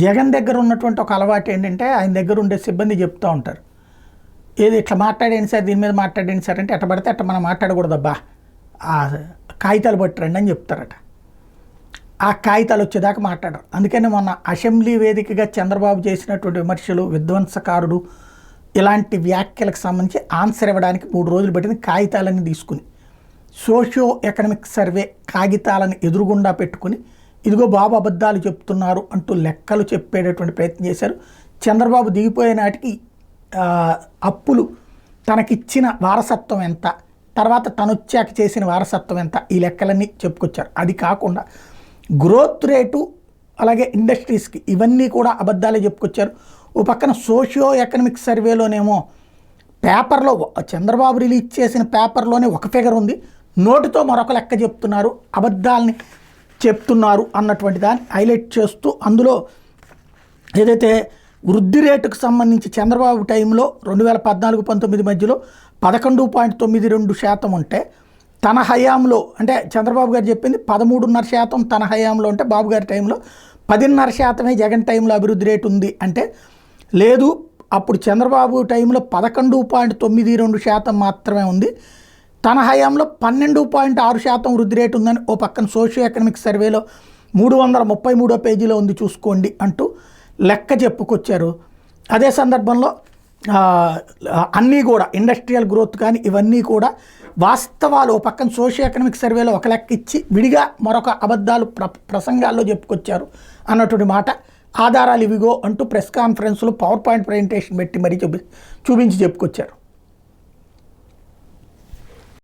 జగన్ దగ్గర ఉన్నటువంటి ఒక అలవాటు ఏంటంటే ఆయన దగ్గర ఉండే సిబ్బంది చెప్తూ ఉంటారు, ఏది ఇట్లా మాట్లాడేయండి సార్, దీని మీద మాట్లాడేయండి సార్ అంటే ఎట్ట పడితే అట్ట మనం మాట్లాడకూడదబ్బా, ఆ కాగితాలు పట్టురండి అని చెప్తారట. ఆ కాగితాలు వచ్చేదాకా మాట్లాడరు. అందుకని మొన్న అసెంబ్లీ వేదికగా చంద్రబాబు చేసినటువంటి విమర్శలు, విధ్వంసకారుడు ఇలాంటి వ్యాఖ్యలకు సంబంధించి ఆన్సర్ ఇవ్వడానికి 3 రోజులు పట్టింది. కాగితాలన్నీ తీసుకుని సోషియో ఎకనామిక్ సర్వే కాగితాలను ఎదురుగుండా పెట్టుకుని ఇదిగో బాబు అబద్ధాలు చెప్తున్నారు అంటూ లెక్కలు చెప్పేటటువంటి ప్రయత్నం చేశారు. చంద్రబాబు దిగిపోయే నాటికి అప్పులు తనకిచ్చిన వారసత్వం ఎంత, తర్వాత తనొచ్చాక చేసిన వారసత్వం ఎంత, ఈ లెక్కలన్నీ చెప్పుకొచ్చారు. అది కాకుండా గ్రోత్ రేటు అలాగే ఇండస్ట్రీస్కి ఇవన్నీ కూడా అబద్ధాలే చెప్పుకొచ్చారు. ఓ పక్కన సోషియో ఎకనామిక్ సర్వేలోనేమో పేపర్లో చంద్రబాబు రిలీజ్ చేసిన పేపర్లోనే ఒక ఫిగర్ ఉంది, నోటితో మరొక లెక్క చెప్తున్నారు, అబద్ధాలని చెప్తున్నారు అన్నటువంటి దాన్ని హైలైట్ చేస్తూ అందులో ఏదైతే వృద్ధి రేటుకు సంబంధించి చంద్రబాబు టైంలో 2014-19 మధ్యలో 11.92% ఉంటే తన హయాంలో అంటే చంద్రబాబు గారు చెప్పింది 13.5% తన హయాంలో ఉంటే బాబు గారి టైంలో 10.5% జగన్ టైంలో అభివృద్ధి రేటు ఉంది అంటే, లేదు అప్పుడు చంద్రబాబు టైంలో 11.92% మాత్రమే ఉంది, తన హయాంలో 12.6% వృద్ధి రేటు ఉందని ఓ పక్కన సోషియో ఎకనామిక్ సర్వేలో 333వ పేజీలో ఉంది చూసుకోండి అంటూ లెక్క చెప్పుకొచ్చారు. అదే సందర్భంలో అన్నీ కూడా ఇండస్ట్రియల్ గ్రోత్ కానీ ఇవన్నీ కూడా వాస్తవాలు ఓ పక్కన సోషియో ఎకనామిక్ సర్వేలో ఒక లెక్క ఇచ్చి విడిగా మరొక అబద్ధాలు ప్రసంగాల్లో చెప్పుకొచ్చారు అన్నటువంటి మాట. ఆధారాలు ఇవిగో అంటూ ప్రెస్ కాన్ఫరెన్స్లో పవర్ పాయింట్ ప్రజెంటేషన్ పెట్టి మరీ చూపించి చెప్పుకొచ్చారు.